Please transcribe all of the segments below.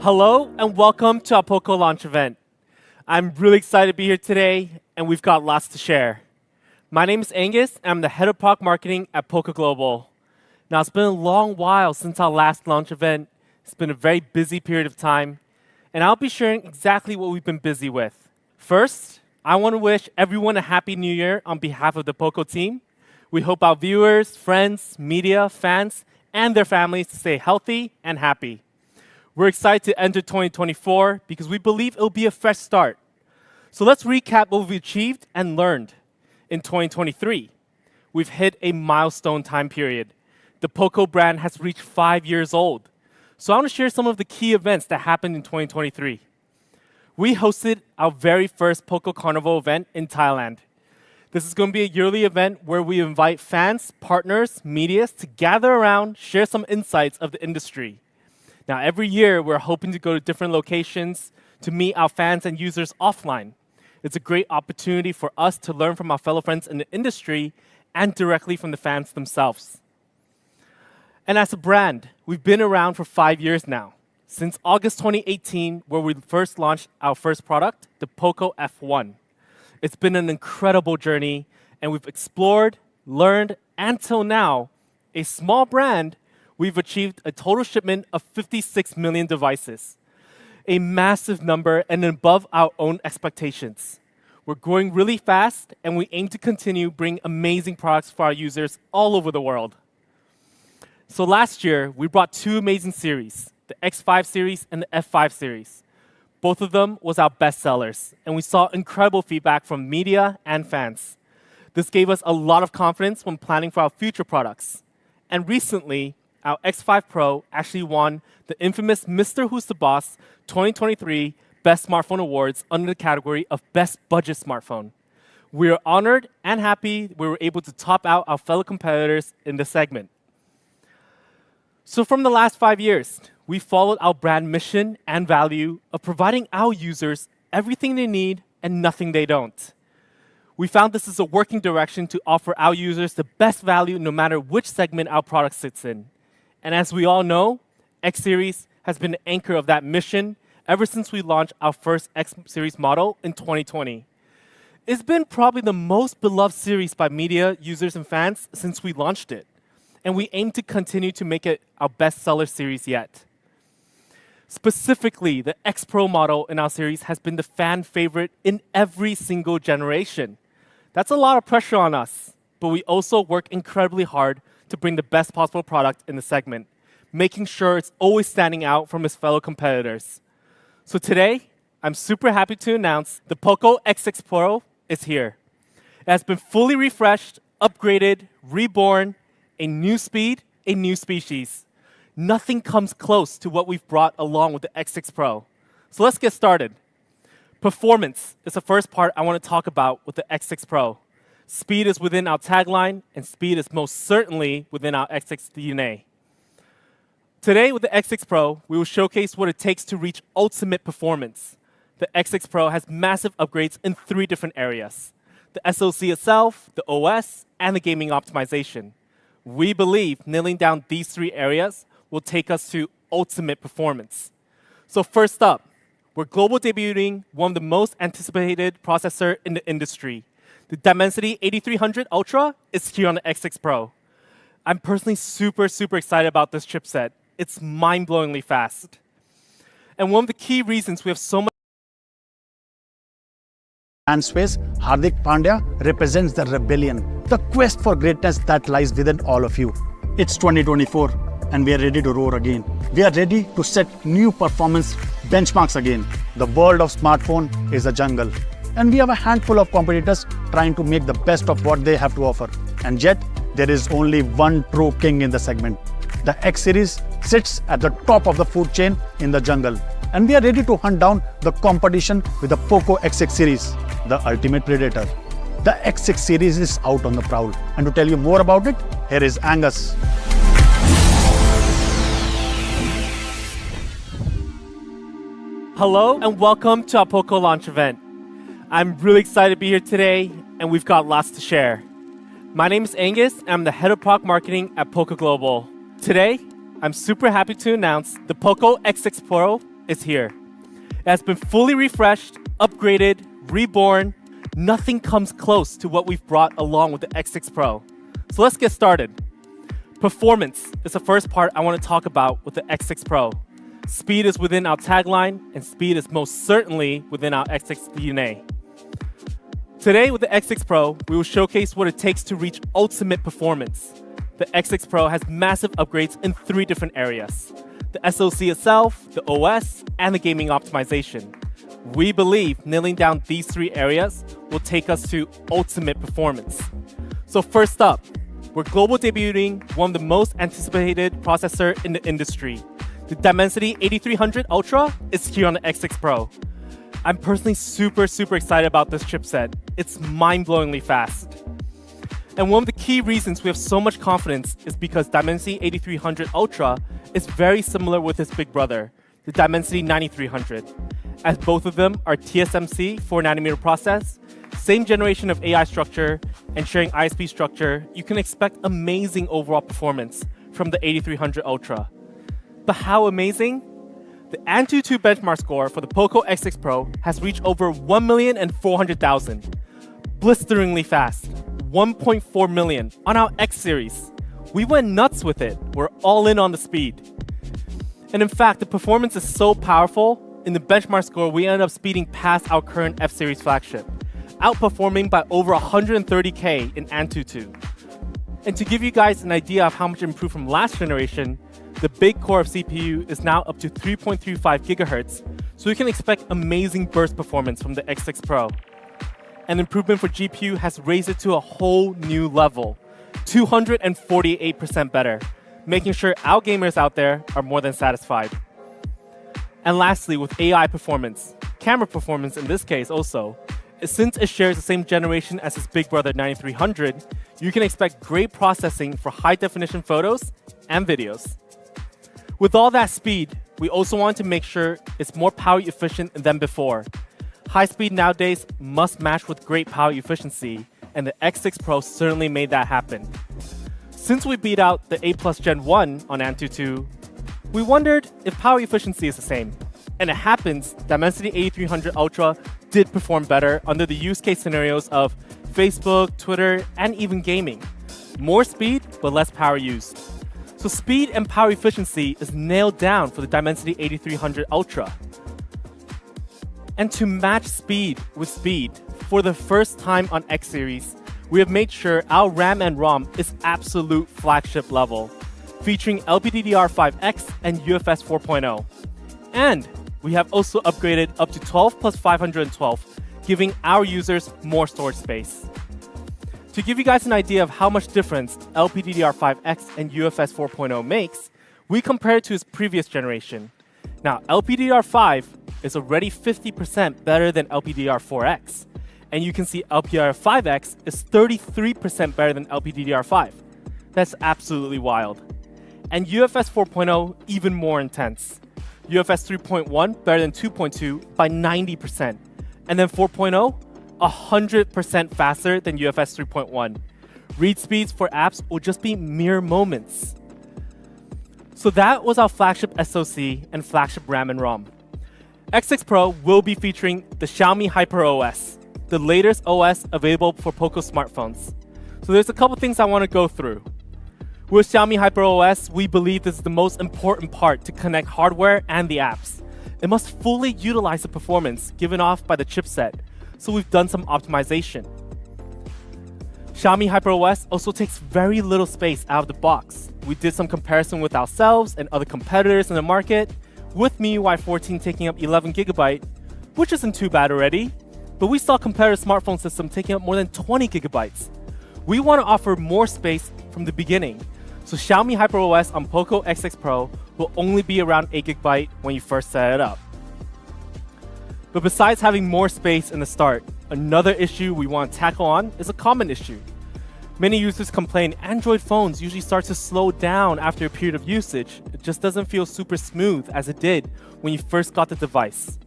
Hello and welcome to our POCO launch event. I'm really excited to be here today and we've got lots to share. My name is Angus and I'm the head of product marketing at POCO Global. Now it's been a long while since our last launch event. It's been a very busy period of time and I'll be sharing exactly what we've been busy with. First, I want to wish everyone a happy new year on behalf of the POCO team. We hope our viewers, friends, media, fans, and their families to stay healthy and happy. We're excited to enter 2024 because we believe it'll be a fresh start. So let's recap what we've achieved and learned. In 2023, we've hit a milestone time period. The POCO brand has reached 5 years old. So I want to share some of the key events that happened in 2023. We hosted our very first POCO Carnival event in Thailand. This is going to be a yearly event where we invite fans, partners, media to gather around, share some insights of the industry. Now, every year, we're hoping to go to different locations to meet our fans and users offline. It's a great opportunity for us to learn from our fellow friends in the industry and directly from the fans themselves. And as a brand, we've been around for 5 years now, since August 2018, where we first launched our first product, the POCO F1. It's been an incredible journey, and we've explored, learned, and till now, a small brand, we've achieved a total shipment of 56 million devices, a massive number and above our own expectations. We're growing really fast, and we aim to continue bringing amazing products for our users all over the world. So last year, we brought 2 amazing series, the X5 series and the F5 series. Both of them was our best sellers, and we saw incredible feedback from media and fans. This gave us a lot of confidence when planning for our future products. And recently, our X5 Pro actually won the infamous Mr. Who's the Boss 2023 Best Smartphone Awards under the category of Best Budget Smartphone. We are honored and happy we were able to top out our fellow competitors in the segment. So from the last 5 years, we followed our brand mission and value of providing our users everything they need and nothing they don't. We found this is a working direction to offer our users the best value no matter which segment our product sits in. And as we all know, X Series has been the anchor of that mission ever since we launched our first X Series model in 2020. It's been probably the most beloved series by media, users, and fans since we launched it. And we aim to continue to make it our best-seller series yet. Specifically, the X Pro model in our series has been the fan favorite in every single generation. That's a lot of pressure on us, but we also work incredibly hard to bring the best possible product in the segment, making sure it's always standing out from its fellow competitors. So today, I'm super happy to announce the POCO X6 Pro is here. It has been fully refreshed, upgraded, reborn, a new speed, a new species. Nothing comes close to what we've brought along with the X6 Pro. So let's get started. Performance is the first part I want to talk about with the X6 Pro. Speed is within our tagline, and speed is most certainly within our X6 DNA. Today, with the X6 Pro, we will showcase what it takes to reach ultimate performance. The X6 Pro has massive upgrades in 3 different areas: the SoC itself, the OS, and the gaming optimization. We believe nailing down these 3 areas will take us to ultimate performance. So first up, we're global debuting one of the most anticipated processor in the industry. The Dimensity 8300 Ultra is here on the X6 Pro. I'm personally super excited about this chipset. It's mind-blowingly fast. And one of the key reasons we have so much and space, Hardik Pandya represents the rebellion, the quest for greatness that lies within all of you. It's 2024 and we are ready to roar again. We are ready to set new performance benchmarks again. The world of smartphone is a jungle. And we have a handful of competitors trying to make the best of what they have to offer. And yet, there is only one true king in the segment. The X Series sits at the top of the food chain in the jungle. And we are ready to hunt down the competition with the POCO X6 series, the ultimate predator. The X6 series is out on the prowl. And to tell you more about it, here is Angus. Hello and welcome to our POCO launch event. I'm really excited to be here today, and we've got lots to share. My name is Angus, and I'm the head of product marketing at POCO Global. Today, I'm super happy to announce the POCO X6 Pro is here. It has been fully refreshed, upgraded, reborn. Nothing comes close to what we've brought along with the X6 Pro. So let's get started. Performance is the first part I want to talk about with the X6 Pro. Speed is within our tagline, and speed is most certainly within our X6 DNA. Today with the X6 Pro, we will showcase what it takes to reach ultimate performance. The X6 Pro has massive upgrades in 3 different areas: the SoC itself, the OS, and the gaming optimization. We believe nailing down these 3 areas will take us to ultimate performance. So first up, we're global debuting one of the most anticipated processor in the industry. The Dimensity 8300 Ultra is here on the X6 Pro. I'm personally super excited about this chipset. It's mind-blowingly fast. And one of the key reasons we have so much confidence is because Dimensity 8300 Ultra is very similar with its big brother, the Dimensity 9300. As both of them are TSMC 4nm process, same generation of AI structure, and sharing ISP structure, you can expect amazing overall performance from the 8300 Ultra. But how amazing? The AnTuTu benchmark score for the POCO X6 Pro has reached over 1,400,000. Blisteringly fast, 1.4 million on our X series. We went nuts with it. We're all in on the speed. And in fact, the performance is so powerful, in the benchmark score, we ended up speeding past our current F series flagship, outperforming by over 130K in AnTuTu. And to give you guys an idea of how much improved from last generation, the big core of CPU is now up to 3.35 GHz, so you can expect amazing burst performance from the X6 Pro. An improvement for GPU has raised it to a whole new level, 248% better, making sure our gamers out there are more than satisfied. And lastly, with AI performance, camera performance in this case also, since it shares the same generation as its big brother 9300, you can expect great processing for high-definition photos and videos. With all that speed, we also want to make sure it's more power efficient than before. High speed nowadays must match with great power efficiency, and the X6 Pro certainly made that happen. Since we beat out the A+ Gen 1 on AnTuTu, we wondered if power efficiency is the same. And it happens, Dimensity 8300 Ultra did perform better under the use case scenarios of Facebook, Twitter, and even gaming. More speed, but less power used. So speed and power efficiency is nailed down for the Dimensity 8300 Ultra. And to match speed with speed, for the first time on X series, we have made sure our RAM and ROM is absolute flagship level, featuring LPDDR5X and UFS 4.0. And we have also upgraded up to 12 plus 512, giving our users more storage space. To give you guys an idea of how much difference LPDDR5X and UFS 4.0 makes, we compare it to its previous generation. Now, LPDDR5 is already 50% better than LPDDR4X, and you can see LPDDR5X is 33% better than LPDDR5. That's absolutely wild. And UFS 4.0 even more intense. UFS 3.1 better than 2.2 by 90%, and then 4.0 100% faster than UFS 3.1. Read speeds for apps will just be mere moments. So that was our flagship SoC and flagship RAM and ROM. X6 Pro will be featuring the Xiaomi HyperOS, the latest OS available for POCO smartphones. So there's a couple things I want to go through. With Xiaomi HyperOS, we believe this is the most important part to connect hardware and the apps. It must fully utilize the performance given off by the chipset, so we've done some optimization. Xiaomi HyperOS also takes very little space out of the box. We did some comparison with ourselves and other competitors in the market, with MIUI 14 taking up 11GB, which isn't too bad already, but we saw competitor smartphone system taking up more than 20GB. We want to offer more space from the beginning, so Xiaomi HyperOS on POCO X6 Pro will only be around 8GB when you first set it up. But besides having more space in the start, another issue we want to tackle on is a common issue. Many users complain Android phones usually start to slow down after a period of usage. It just doesn't feel super smooth as it did when you first got the device.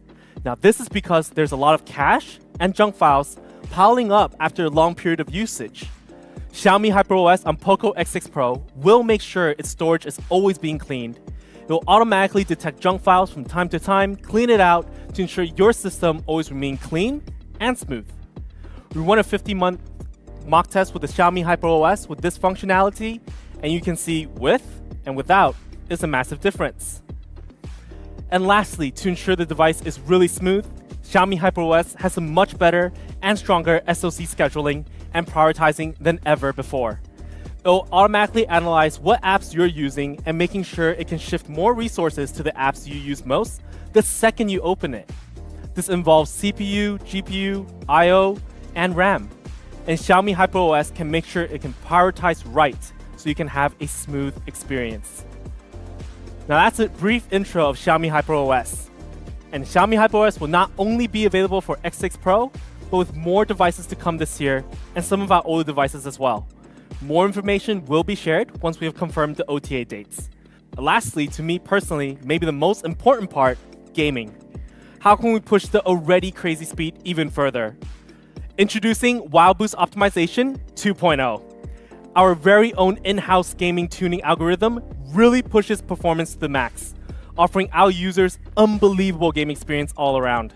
Now this is because there's a lot of cache and junk files piling up after a long period of usage. Xiaomi HyperOS on POCO X6 Pro will make sure its storage is always being cleaned, It'll automatically detect junk files from time to time, clean it out to ensure your system always remains clean and smooth. We run a 50-month mock test with the Xiaomi HyperOS with this functionality, and you can see with and without is a massive difference. And lastly, to ensure the device is really smooth, Xiaomi HyperOS has a much better and stronger SoC scheduling and prioritizing than ever before. It'll automatically analyze what apps you're using and making sure it can shift more resources to the apps you use most the second you open it. This involves CPU, GPU, I/O, and RAM. And Xiaomi HyperOS can make sure it can prioritize right so you can have a smooth experience. Now that's a brief intro of Xiaomi HyperOS. And Xiaomi HyperOS will not only be available for X6 Pro, but with more devices to come this year and some of our older devices as well. More information will be shared once we have confirmed the OTA dates. Lastly, to me personally, maybe the most important part, gaming. How can we push the already crazy speed even further? Introducing Wow Boost Optimization 2.0. Our very own in-house gaming tuning algorithm really pushes performance to the max, offering our users unbelievable game experience all around.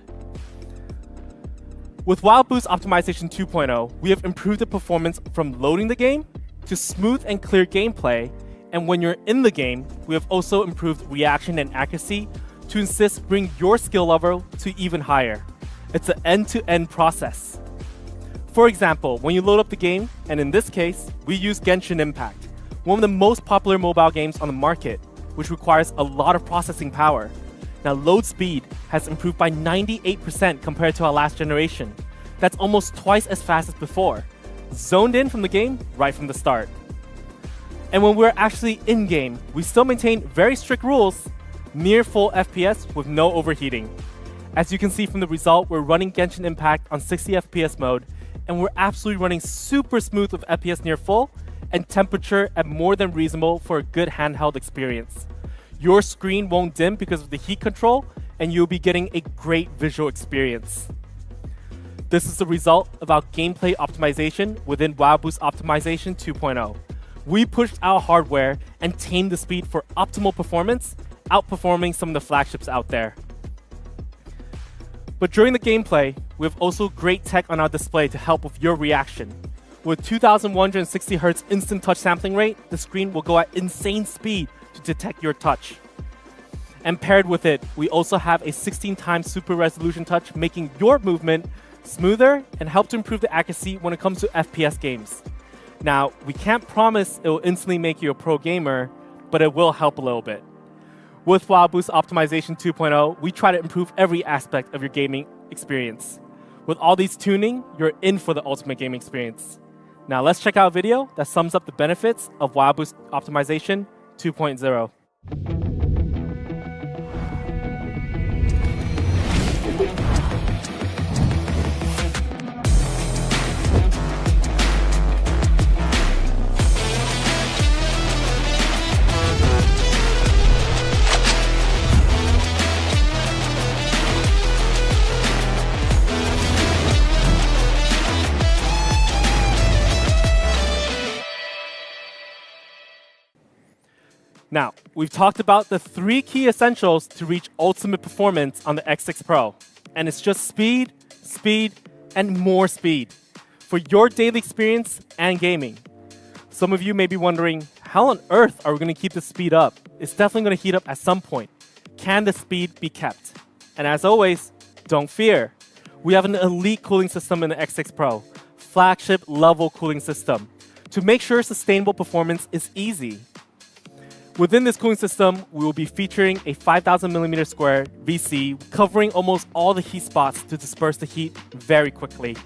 With Wow Boost Optimization 2.0, we have improved the performance from loading the game to smooth and clear gameplay, and when you're in the game, we have also improved reaction and accuracy to bring your skill level to even higher. It's an end-to-end process. For example, when you load up the game, and in this case, we use Genshin Impact, one of the most popular mobile games on the market, which requires a lot of processing power. Now, load speed has improved by 98% compared to our last generation. That's almost twice as fast as before. Zoned in from the game right from the start. And when we're actually in-game, we still maintain very strict rules, near full FPS with no overheating. As you can see from the result, we're running Genshin Impact on 60 FPS mode, and we're absolutely running super smooth with FPS near full and temperature at more than reasonable for a good handheld experience. Your screen won't dim because of the heat control, and you'll be getting a great visual experience. This is the result of our gameplay optimization within Wow Boost Optimization 2.0. We pushed our hardware and tamed the speed for optimal performance, outperforming some of the flagships out there. But during the gameplay, we have also great tech on our display to help with your reaction. With 2160 Hz instant touch sampling rate, the screen will go at insane speed to detect your touch. And paired with it, we also have a 16 times super resolution touch, making your movement smoother and help to improve the accuracy when it comes to FPS games. Now, we can't promise it will instantly make you a pro gamer, but it will help a little bit. With Wow Boost Optimization 2.0, we try to improve every aspect of your gaming experience. With all these tuning, you're in for the ultimate gaming experience. Now let's check out a video that sums up the benefits of Wow Boost Optimization 2.0. Now, we've talked about the 3 key essentials to reach ultimate performance on the X6 Pro. And it's just speed, speed, and more speed for your daily experience and gaming. Some of you may be wondering, how on earth are we going to keep the speed up? It's definitely going to heat up at some point. Can the speed be kept? And as always, don't fear. We have an elite cooling system in the X6 Pro, flagship level cooling system, to make sure sustainable performance is easy. Within this cooling system, we will be featuring a 5,000mm square VC covering almost all the heat spots to disperse the heat very quickly.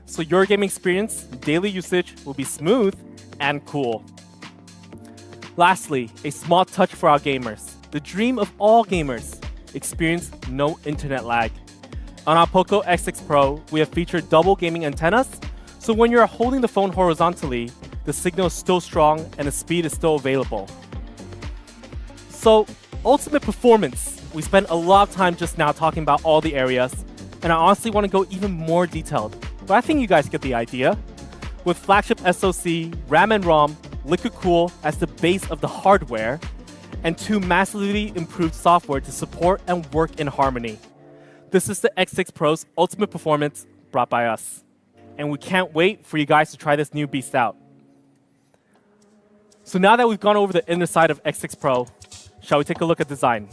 So your gaming experience, daily usage will be smooth and cool. Lastly, a small touch for our gamers. The dream of all gamers, experience no internet lag. On our POCO X6 Pro, we have featured double gaming antennas, so when you're holding the phone horizontally, the signal is still strong and the speed is still available. So, ultimate performance. We spent a lot of time just now talking about all the areas, and I honestly want to go even more detailed, but I think you guys get the idea. With flagship SoC, RAM and ROM, liquid cool as the base of the hardware, and 2 massively improved software to support and work in harmony. This is the X6 Pro's ultimate performance brought by us. And we can't wait for you guys to try this new beast out. So now that we've gone over the inner side of X6 Pro, shall we take a look at design?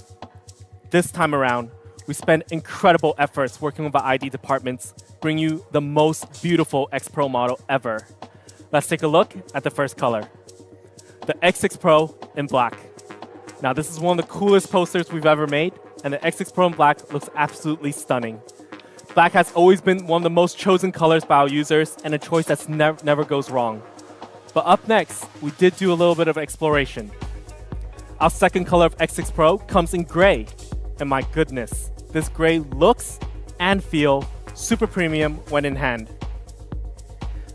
This time around, we spent incredible efforts working with the ID departments, bring you the most beautiful X Pro model ever. Let's take a look at the first color, the X6 Pro in black. Now this is one of the coolest posters we've ever made, and the X6 Pro in black looks absolutely stunning. Black has always been one of the most chosen colors by our users, and a choice that's never goes wrong. But up next, we did do a little bit of exploration. Our second color of X6 Pro comes in gray, and my goodness, this gray looks and feels super premium when in hand.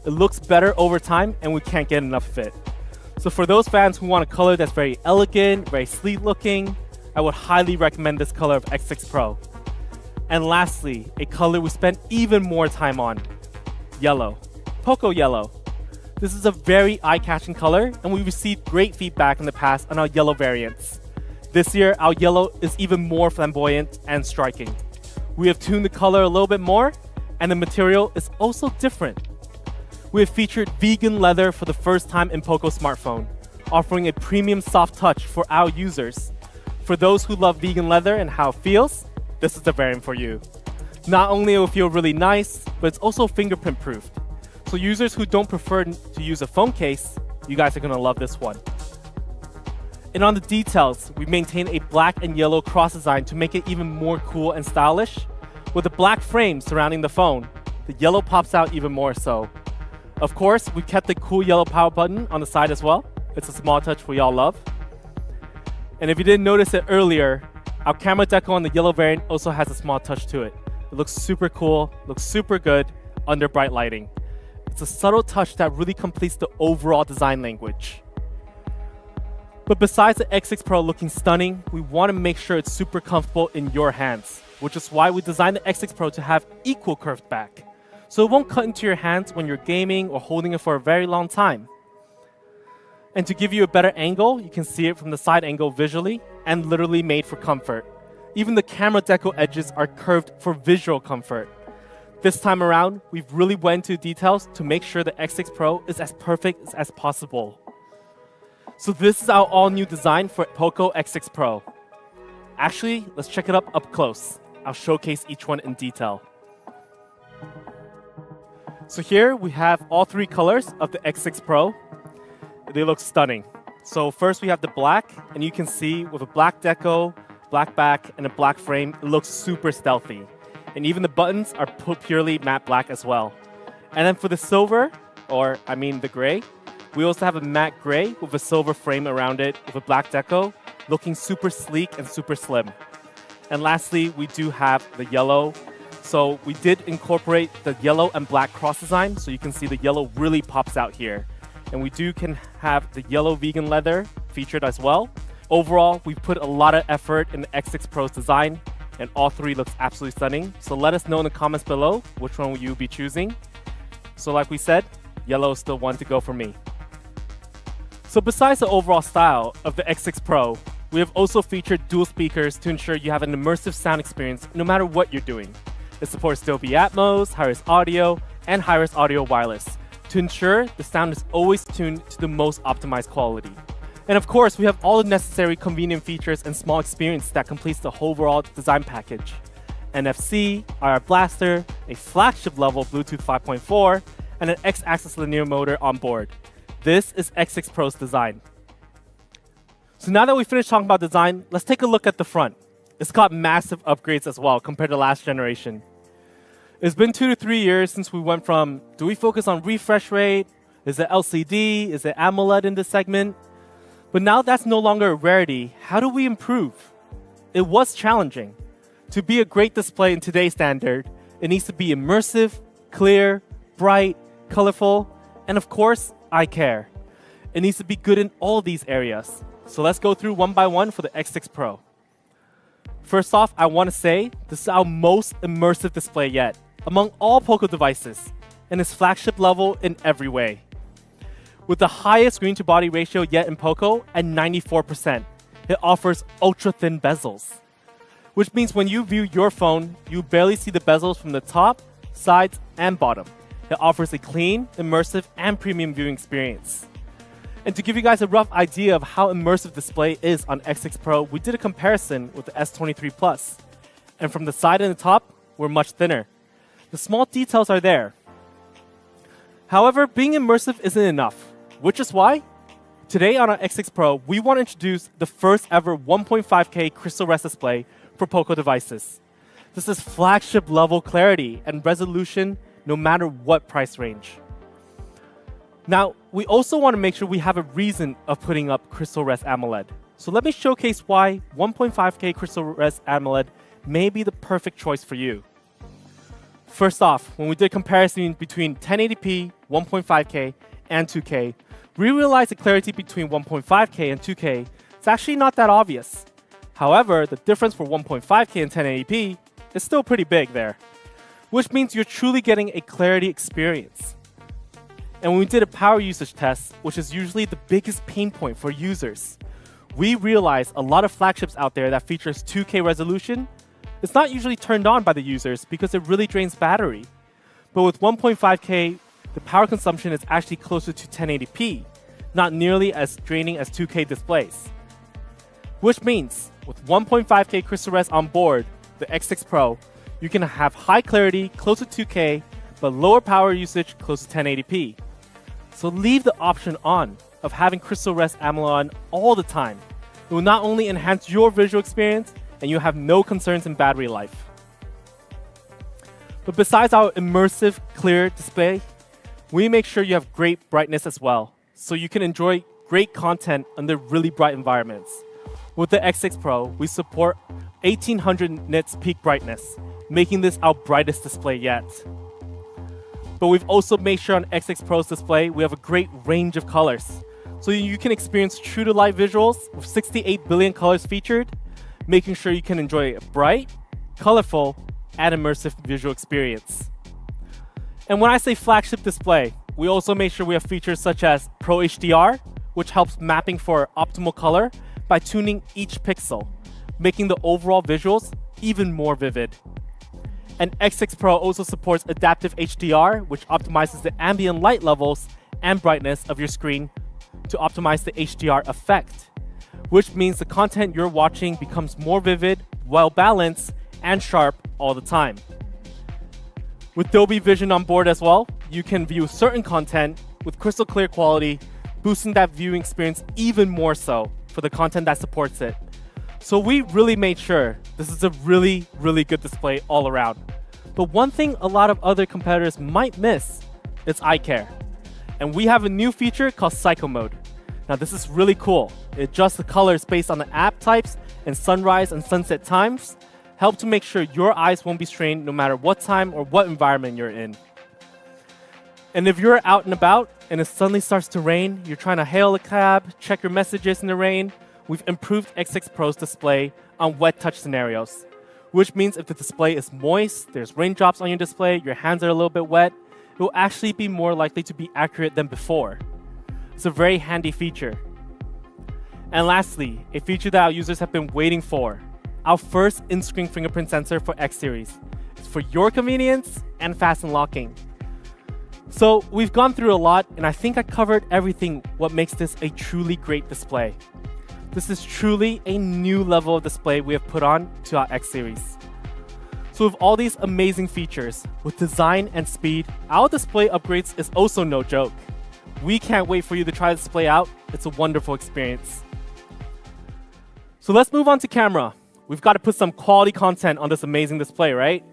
It looks better over time, and we can't get enough of it. So for those fans who want a color that's very elegant, very sleek looking, I would highly recommend this color of X6 Pro. And lastly, a color we spent even more time on, yellow, POCO yellow. This is a very eye-catching color, and we received great feedback in the past on our yellow variants. This year, our yellow is even more flamboyant and striking. We have tuned the color a little bit more, and the material is also different. We have featured vegan leather for the first time in POCO smartphone, offering a premium soft touch for our users. For those who love vegan leather and how it feels, this is the variant for you. Not only will it feel really nice, but it's also fingerprint proofed. So users who don't prefer to use a phone case, you guys are gonna love this one. And on the details, we maintain a black and yellow cross design to make it even more cool and stylish. With the black frame surrounding the phone, the yellow pops out even more so. Of course, we kept the cool yellow power button on the side as well. It's a small touch we all love. And if you didn't notice it earlier, our camera decal on the yellow variant also has a small touch to it. It looks super cool, looks super good under bright lighting. It's a subtle touch that really completes the overall design language. But besides the X6 Pro looking stunning, we want to make sure it's super comfortable in your hands, which is why we designed the X6 Pro to have equal curved back. So it won't cut into your hands when you're gaming or holding it for a very long time. And to give you a better angle, you can see it from the side angle visually and literally made for comfort. Even the camera decal edges are curved for visual comfort. This time around, we've really went into details to make sure the X6 Pro is as perfect as possible. So this is our all-new design for POCO X6 Pro. Actually, let's check it up close. I'll showcase each one in detail. So here we have all 3 colors of the X6 Pro. They look stunning. So first we have the black, and you can see with a black deco, black back, and a black frame, it looks super stealthy. And even the buttons are purely matte black as well. And then for the silver, the gray, we also have a matte gray with a silver frame around it with a black deco, looking super sleek and super slim. And lastly, we do have the yellow. So we did incorporate the yellow and black cross design, so you can see the yellow really pops out here. And we can have the yellow vegan leather featured as well. Overall, we've put a lot of effort in the X6 Pro's design, and all 3 looks absolutely stunning. So let us know in the comments below which one will you be choosing. So like we said, yellow is still one to go for me. So besides the overall style of the X6 Pro, we have also featured dual speakers to ensure you have an immersive sound experience no matter what you're doing. It supports Dolby Atmos, high-res audio, and high-res audio wireless to ensure the sound is always tuned to the most optimized quality. And of course, we have all the necessary convenient features and small experience that completes the overall design package. NFC, IR blaster, a flagship level Bluetooth 5.4, and an X-axis linear motor on board. This is X6 Pro's design. So now that we finished talking about design, let's take a look at the front. It's got massive upgrades as well compared to last generation. It's been 2 to 3 years since we went from, do we focus on refresh rate? Is it LCD? Is it AMOLED in this segment? But now that's no longer a rarity. How do we improve? It was challenging. To be a great display in today's standard, it needs to be immersive, clear, bright, colorful, and of course, eye care. It needs to be good in all these areas. So let's go through one by one for the X6 Pro. First off, I want to say this is our most immersive display yet among all POCO devices, and it's flagship level in every way. With the highest screen to body ratio yet in POCO at 94%, it offers ultra-thin bezels, which means when you view your phone, you barely see the bezels from the top, sides, and bottom. It offers a clean, immersive, and premium viewing experience. And to give you guys a rough idea of how immersive display is on X6 Pro, we did a comparison with the S23 Plus. And from the side and the top, we're much thinner. The small details are there. However, being immersive isn't enough, which is why today on our X6 Pro, we want to introduce the first ever 1.5K Crystal Rest display for POCO devices. This is flagship level clarity and resolution no matter what price range. Now, we also want to make sure we have a reason of putting up Crystal Rest AMOLED. So let me showcase why 1.5K Crystal Rest AMOLED may be the perfect choice for you. First off, when we did comparison between 1080p, 1.5K, and 2K, we realized the clarity between 1.5K and 2K is actually not that obvious. However, the difference for 1.5K and 1080p is still pretty big there, which means you're truly getting a clarity experience. And when we did a power usage test, which is usually the biggest pain point for users, we realized a lot of flagships out there that features 2K resolution, it's not usually turned on by the users because it really drains battery. But with 1.5K, the power consumption is actually closer to 1080p, not nearly as draining as 2K displays. Which means, with 1.5K Crystal Rest on board, the X6 Pro, you can have high clarity close to 2K, but lower power usage close to 1080p. So leave the option on of having Crystal Rest AMOLED on all the time. It will not only enhance your visual experience, and you have no concerns in battery life. But besides our immersive, clear display, we make sure you have great brightness as well, so you can enjoy great content under really bright environments. With the X6 Pro, we support 1800 nits peak brightness, making this our brightest display yet. But we've also made sure on X6 Pro's display, we have a great range of colors, so you can experience true-to-life visuals with 68 billion colors featured, making sure you can enjoy a bright, colorful, and immersive visual experience. And when I say flagship display, we also make sure we have features such as Pro HDR, which helps mapping for optimal color by tuning each pixel, making the overall visuals even more vivid. And X6 Pro also supports adaptive HDR, which optimizes the ambient light levels and brightness of your screen to optimize the HDR effect, which means the content you're watching becomes more vivid, well-balanced, and sharp all the time. With Dolby Vision on board as well, you can view certain content with crystal clear quality, boosting that viewing experience even more so for the content that supports it. So we really made sure this is a really, really good display all around. But one thing a lot of other competitors might miss is eye care. And we have a new feature called Psycho Mode. Now this is really cool. It adjusts the colors based on the app types and sunrise and sunset times, help to make sure your eyes won't be strained no matter what time or what environment you're in. And if you're out and about and it suddenly starts to rain, you're trying to hail a cab, check your messages in the rain, we've improved X6 Pro's display on wet touch scenarios, which means if the display is moist, there's raindrops on your display, your hands are a little bit wet, it will actually be more likely to be accurate than before. It's a very handy feature. And lastly, a feature that our users have been waiting for, our first in-screen fingerprint sensor for X series. It's for your convenience and fast unlocking. So we've gone through a lot, and I think I covered everything what makes this a truly great display. This is truly a new level of display we have put on to our X series. So with all these amazing features, with design and speed, our display upgrades is also no joke. We can't wait for you to try the display out. It's a wonderful experience. So let's move on to camera. We've got to put some quality content on this amazing display, right?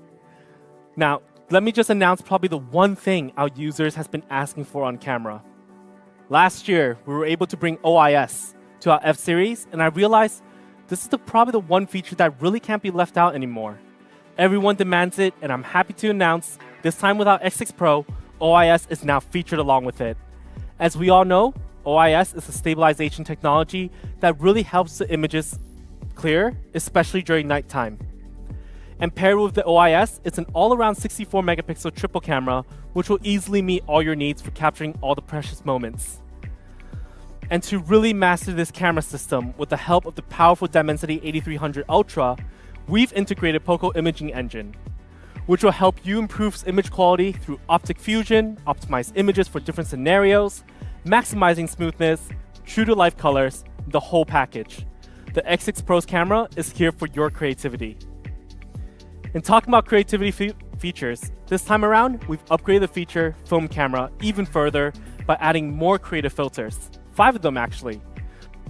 Now, let me just announce probably the one thing our users has been asking for on camera. Last year, we were able to bring OIS to our F series, and I realized this is probably the one feature that really can't be left out anymore. Everyone demands it, and I'm happy to announce, this time with our X6 Pro, OIS is now featured along with it. As we all know, OIS is a stabilization technology that really helps the images clear, especially during nighttime. And paired with the OIS, it's an all-around 64 megapixel triple camera, which will easily meet all your needs for capturing all the precious moments. And to really master this camera system with the help of the powerful Dimensity 8300 Ultra, we've integrated POCO Imaging Engine, which will help you improve image quality through optic fusion, optimize images for different scenarios, maximizing smoothness, true-to-life colors, the whole package. The X6 Pro's camera is here for your creativity. In talking about creativity features, this time around, we've upgraded the feature film camera even further by adding more creative filters. 5 of them actually.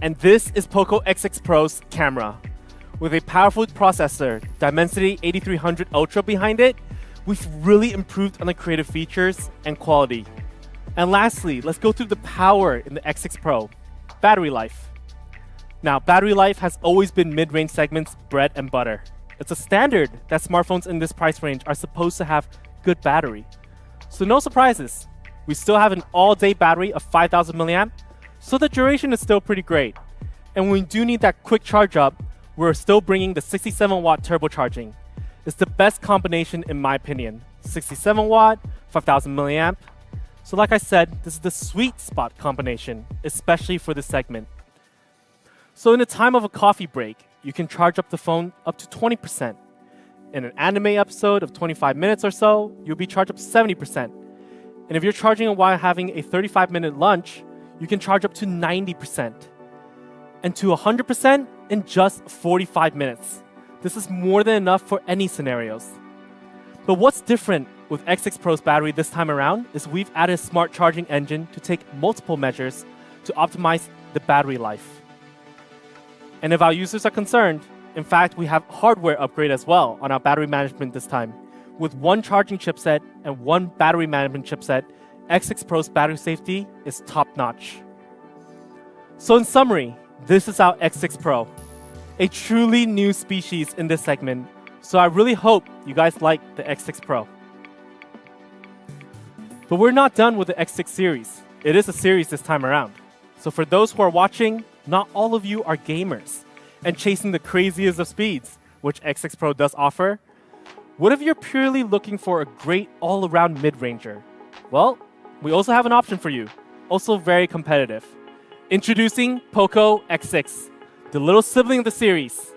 And this is POCO X6 Pro's camera. With a powerful processor, Dimensity 8300 Ultra behind it, we've really improved on the creative features and quality. And lastly, let's go through the power in the X6 Pro. Battery life. Now, battery life has always been mid-range segment's bread and butter. It's a standard that smartphones in this price range are supposed to have good battery. So no surprises. We still have an all-day battery of 5000 mAh, so the duration is still pretty great. And when we do need that quick charge up, we're still bringing the 67-watt turbocharging. It's the best combination in my opinion. 67-watt, 5000 mAh. So like I said, this is the sweet spot combination, especially for this segment. So in the time of a coffee break, you can charge up the phone up to 20%. In an anime episode of 25 minutes or so, you'll be charged up to 70%. And if you're charging it while having a 35-minute lunch, you can charge up to 90%. And to 100% in just 45 minutes. This is more than enough for any scenarios. But what's different with X6 Pro's battery this time around is we've added a smart charging engine to take multiple measures to optimize the battery life. And if our users are concerned, in fact, we have hardware upgrade as well on our battery management this time. With one charging chipset and one battery management chipset, X6 Pro's battery safety is top-notch. So in summary, this is our X6 Pro, a truly new species in this segment, so I really hope you guys like the X6 Pro. But we're not done with the X6 series. It is a series this time around. So for those who are watching, not all of you are gamers and chasing the craziest of speeds, which X6 Pro does offer. What if you're purely looking for a great all-around mid-ranger? Well, we also have an option for you, also very competitive. Introducing POCO X6, the little sibling of the series.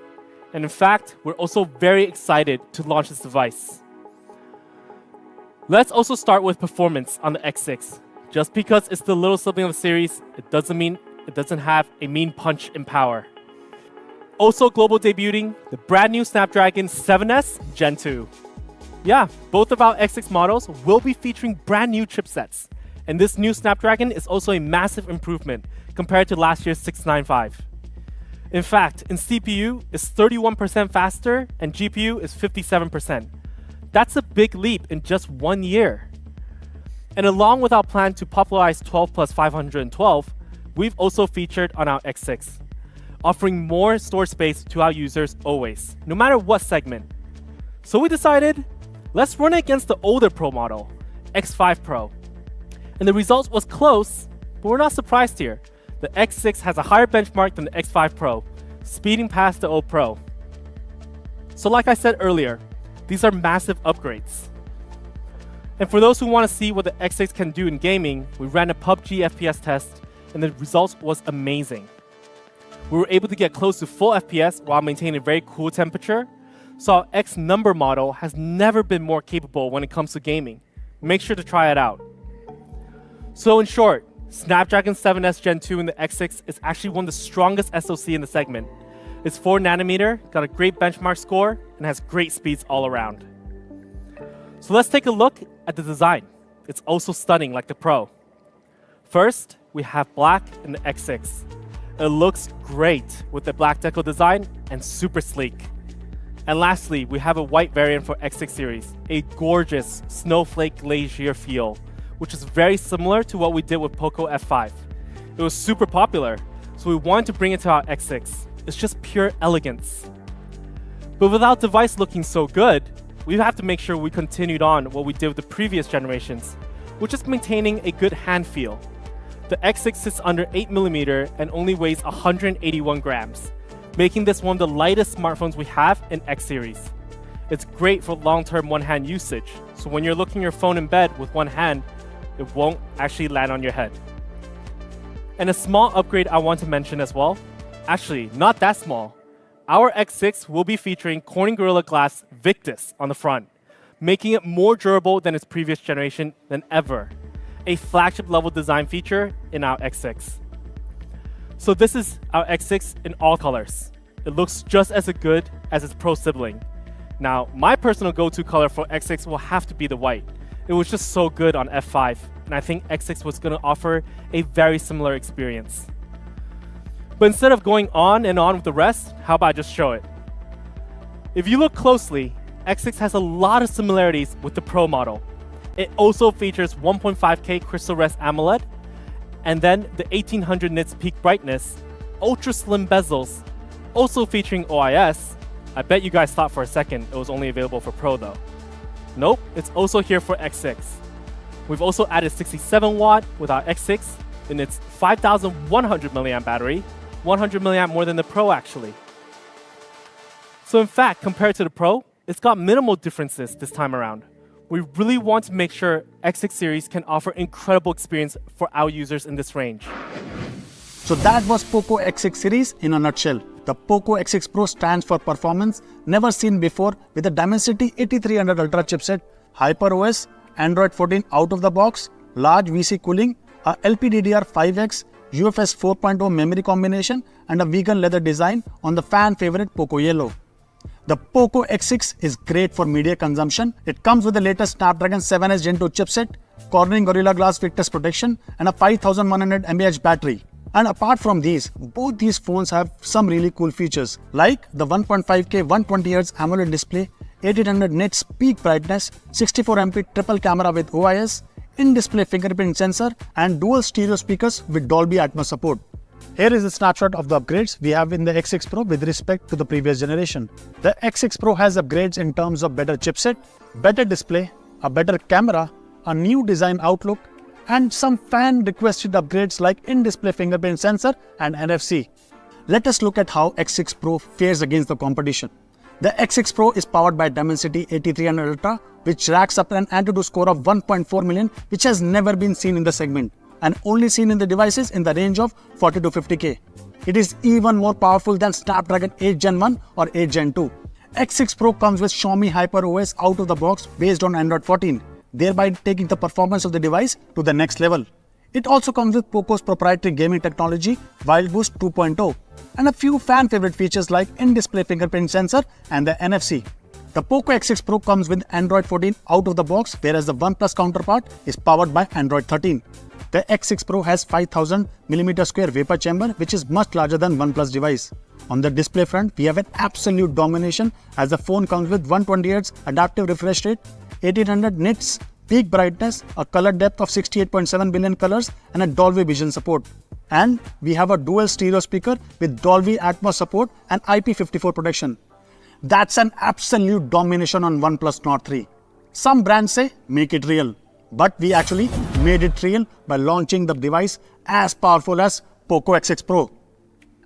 And in fact, we're also very excited to launch this device. Let's also start with performance on the X6. Just because it's the little sibling of the series, it doesn't mean it doesn't have a mean punch in power. Also global debuting, the brand new Snapdragon 7S Gen 2. Yeah, both of our X6 models will be featuring brand new chipsets. And this new Snapdragon is also a massive improvement compared to last year's 695. In fact, in CPU, it's 31% faster and GPU is 57%. That's a big leap in just 1 year. And along with our plan to popularize 12 plus 512, we've also featured on our X6, offering more storage space to our users always, no matter what segment. So we decided, let's run it against the older Pro model, X5 Pro. And the result was close, but we're not surprised here. The X6 has a higher benchmark than the X5 Pro, speeding past the old Pro. So like I said earlier, these are massive upgrades. And for those who want to see what the X6 can do in gaming, we ran a PUBG FPS test, and the results was amazing. We were able to get close to full FPS while maintaining a very cool temperature, so our X number model has never been more capable when it comes to gaming. Make sure to try it out. So in short, Snapdragon 7S Gen 2 in the X6 is actually one of the strongest SoC in the segment. It's 4nm, got a great benchmark score, and has great speeds all around. So let's take a look at the design. It's also stunning like the Pro. First, we have black in the X6. It looks great with the black decal design and super sleek. And lastly, we have a white variant for X6 series, a gorgeous snowflake glacier feel, which is very similar to what we did with POCO F5. It was super popular, so we wanted to bring it to our X6. It's just pure elegance. But without device looking so good, we have to make sure we continued on what we did with the previous generations, which is maintaining a good hand feel. The X6 sits under 8mm and only weighs 181 grams, making this one of the lightest smartphones we have in X series. It's great for long-term one-hand usage, so when you're looking your phone in bed with one hand, it won't actually land on your head. And a small upgrade I want to mention as well, actually not that small. Our X6 will be featuring Corning Gorilla Glass Victus on the front, making it more durable than its previous generation than ever. A flagship level design feature in our X6. So this is our X6 in all colors. It looks just as good as its Pro sibling. Now, my personal go-to color for X6 will have to be the white. It was just so good on F5, and I think X6 was going to offer a very similar experience. But instead of going on and on with the rest, how about I just show it? If you look closely, X6 has a lot of similarities with the Pro model. It also features 1.5K Crystal Rest AMOLED, and then the 1800 nits peak brightness, ultra slim bezels, also featuring OIS. I bet you guys thought for a second it was only available for Pro though. Nope, it's also here for X6. We've also added 67 watt with our X6 in its 5100 milliamp battery, 100 milliamp more than the Pro actually. So in fact, compared to the Pro, it's got minimal differences this time around. We really want to make sure X6 series can offer incredible experience for our users in this range. So that was POCO X6 series in a nutshell. The POCO X6 Pro stands for performance never seen before with a Dimensity 8300 Ultra chipset, HyperOS, Android 14 out of the box, large VC cooling, a LPDDR5X, UFS 4.0 memory combination, and a vegan leather design on the fan favorite POCO Yellow. The POCO X6 is great for media consumption. It comes with the latest Snapdragon 7S Gen 2 chipset, Corning Gorilla Glass Victus protection, and a 5100 mAh battery. And apart from these, both these phones have some really cool features like the 1.5K 120Hz AMOLED display, 1800 nits peak brightness, 64MP triple camera with OIS, in-display fingerprint sensor, and dual stereo speakers with Dolby Atmos support. Here is a snapshot of the upgrades we have in the X6 Pro with respect to the previous generation. The X6 Pro has upgrades in terms of better chipset, better display, a better camera, a new design outlook, and some fan-requested upgrades like in-display fingerprint sensor and NFC. Let us look at how X6 Pro fares against the competition. The X6 Pro is powered by Dimensity 8300 Ultra, which racks up an Antutu score of 1.4 million, which has never been seen in the segment, and only seen in the devices in the range of 40 to 50K. It is even more powerful than Snapdragon 8 Gen 1 or 8 Gen 2. X6 Pro comes with Xiaomi HyperOS out of the box based on Android 14, thereby taking the performance of the device to the next level. It also comes with POCO's proprietary gaming technology, Wild Boost 2.0, and a few fan favorite features like in-display fingerprint sensor and the NFC. The POCO X6 Pro comes with Android 14 out of the box, whereas the OnePlus counterpart is powered by Android 13. The X6 Pro has 5000mm square vapor chamber, which is much larger than OnePlus device. On the display front, we have an absolute domination as the phone comes with 120Hz adaptive refresh rate, 1800 nits peak brightness, a color depth of 68.7 billion colors, and a Dolby Vision support. And we have a dual stereo speaker with Dolby Atmos support and IP54 protection. That's an absolute domination on OnePlus Nord 3. Some brands say make it real, but we actually made it real by launching the device as powerful as POCO X6 Pro.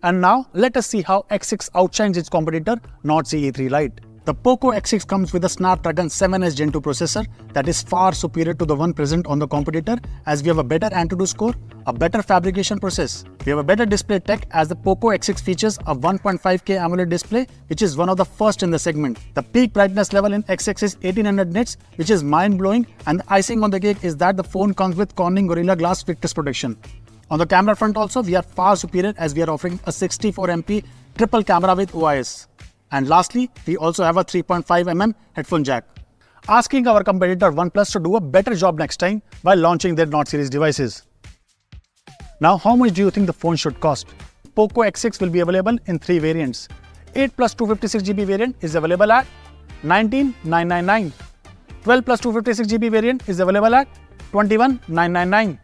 And now let us see how X6 outshines its competitor Nord CE3 Lite. The POCO X6 comes with a Snapdragon 7S Gen 2 processor that is far superior to the one present on the competitor, as we have a better Antutu score, a better fabrication process. We have a better display tech as the POCO X6 features a 1.5K AMOLED display, which is one of the first in the segment. The peak brightness level in X6 is 1800 nits, which is mind-blowing, and the icing on the cake is that the phone comes with Corning Gorilla Glass Victus protection. On the camera front also, we are far superior as we are offering a 64MP triple camera with OIS. And lastly, we also have a 3.5mm headphone jack. Asking our competitor OnePlus to do a better job next time while launching their Nord series devices. Now, how much do you think the phone should cost? POCO X6 will be available in 3 variants. 8 plus 256GB variant is available at 19,999. 12 plus 256GB variant is available at 21,999.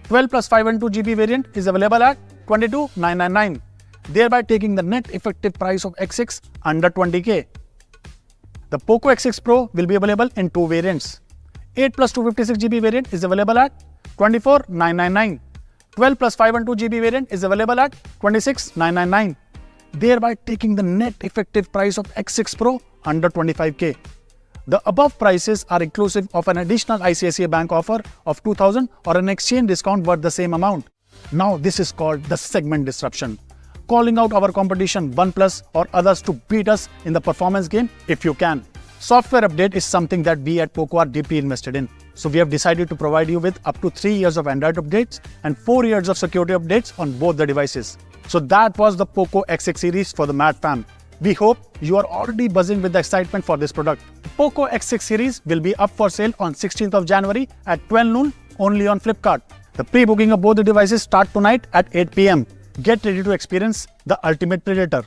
12 plus 512GB variant is available at 22,999. Thereby taking the net effective price of X6 under 20K. The POCO X6 Pro will be available in 2 variants. 8 plus 256GB variant is available at 24,999. 12 plus 512GB variant is available at 26,999. Thereby taking the net effective price of X6 Pro under 25K. The above prices are inclusive of an additional ICICI Bank offer of 2000 or an exchange discount worth the same amount. Now this is called the segment disruption. Calling out our competition OnePlus or others to beat us in the performance game if you can. Software update is something that we at POCO are deeply invested in. So we have decided to provide you with up to 3 years of Android updates and 4 years of security updates on both the devices. So that was the POCO X6 series for the Mad Fam. We hope you are already buzzing with the excitement for this product. The POCO X6 series will be up for sale on 16th of January at 12 noon only on Flipkart. The pre-booking of both the devices start tonight at 8 p.m. Get ready to experience the ultimate predator.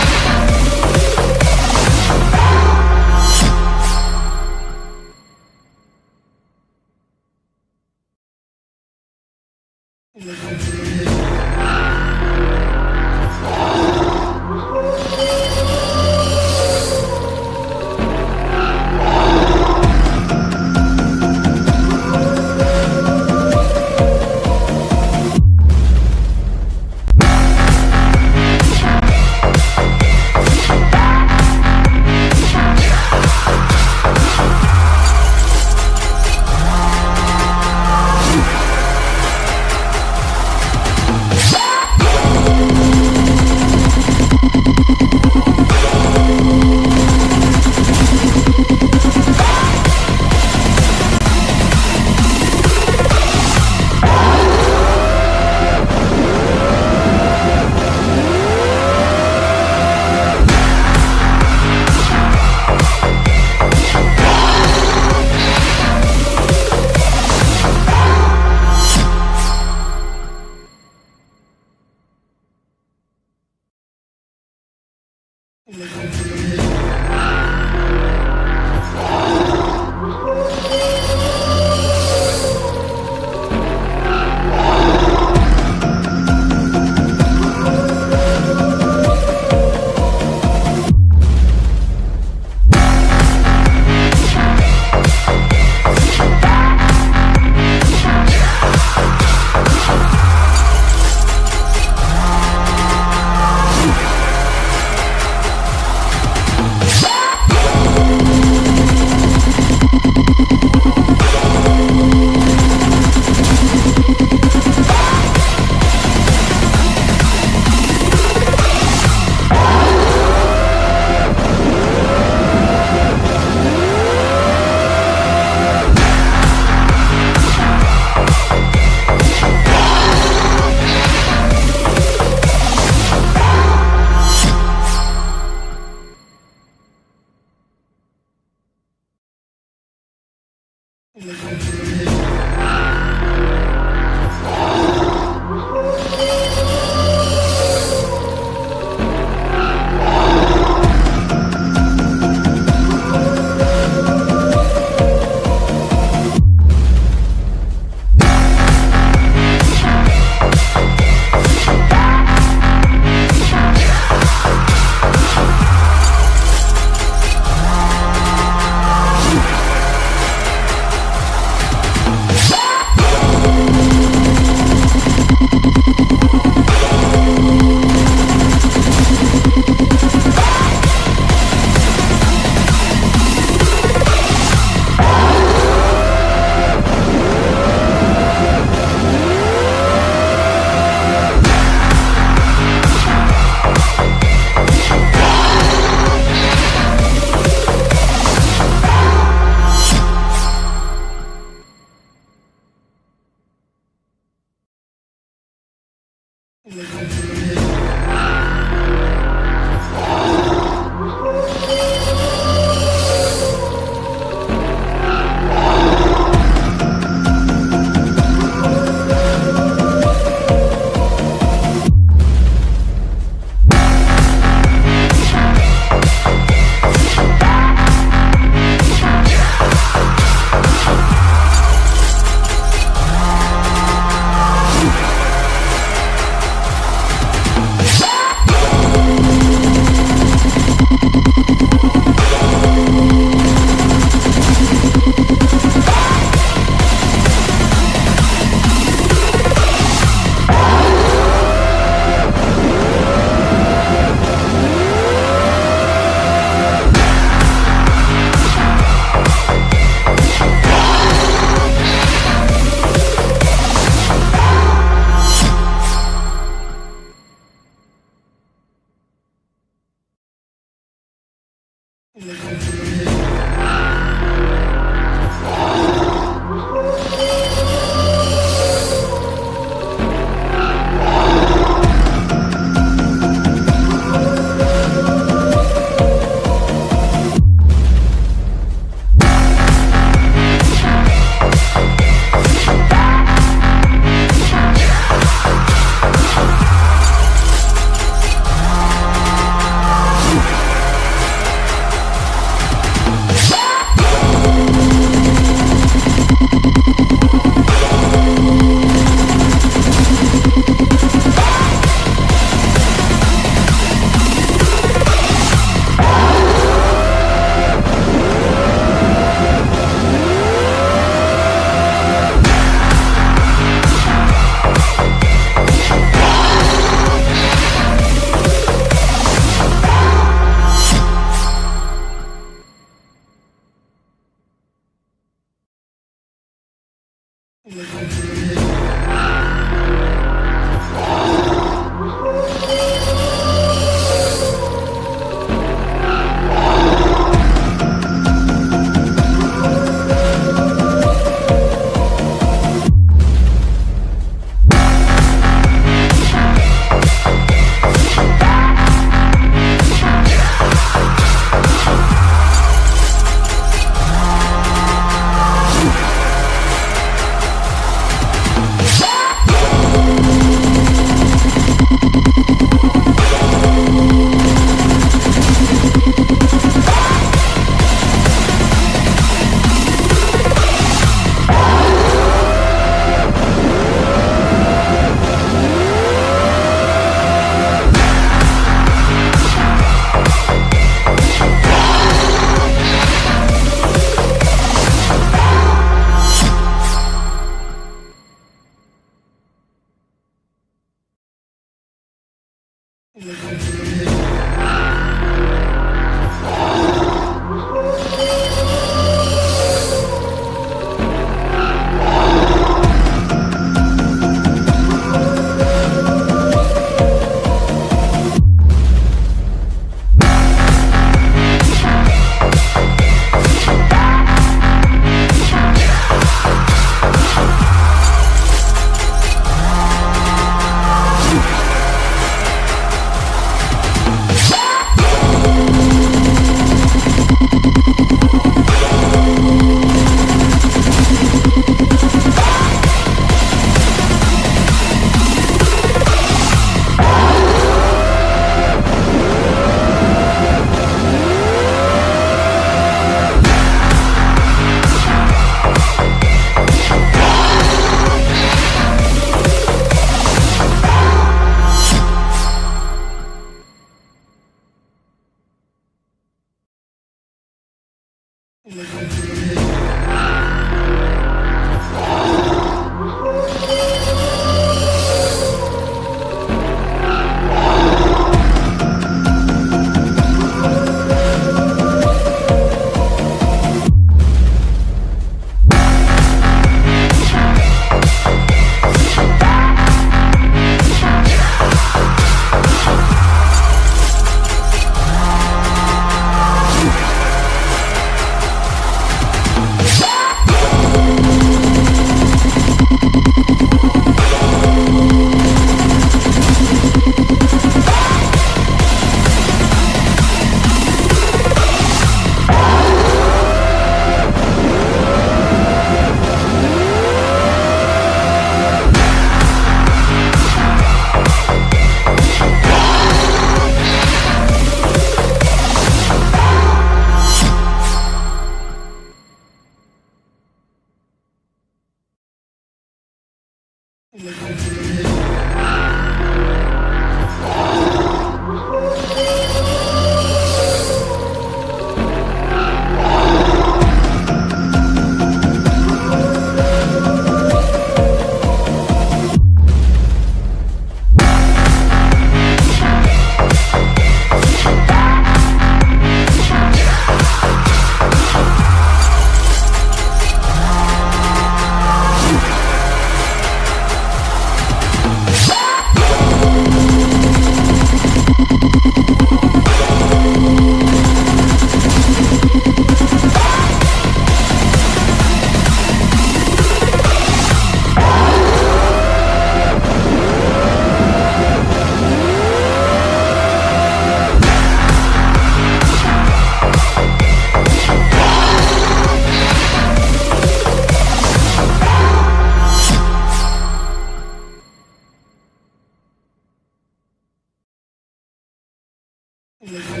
Thank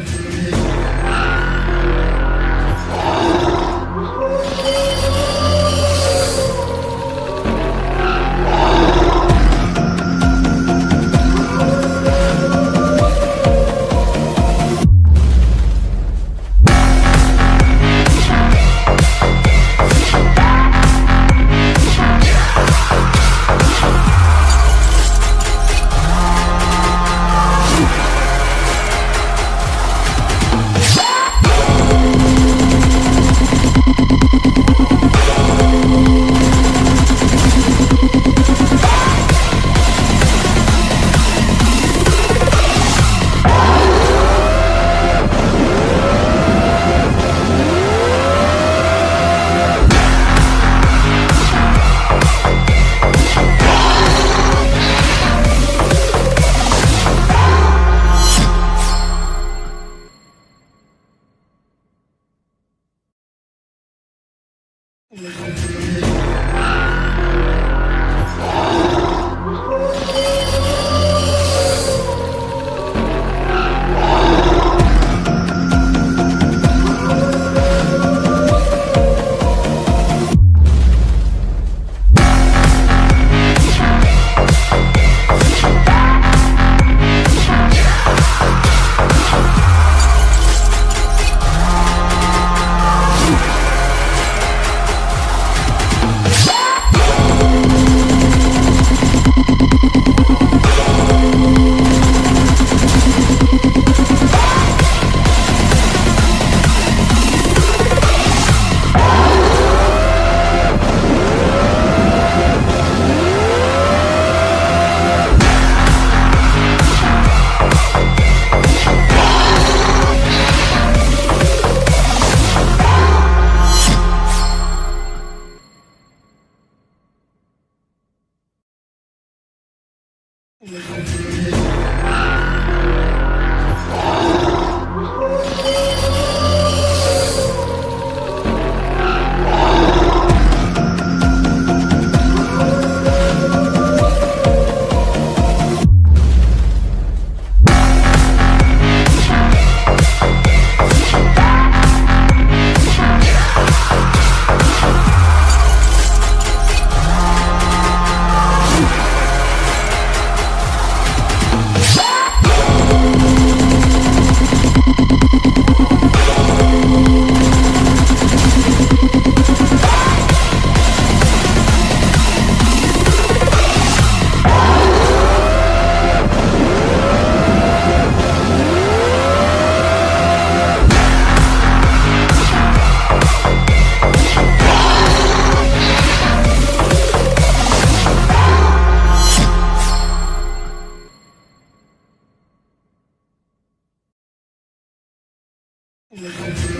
you.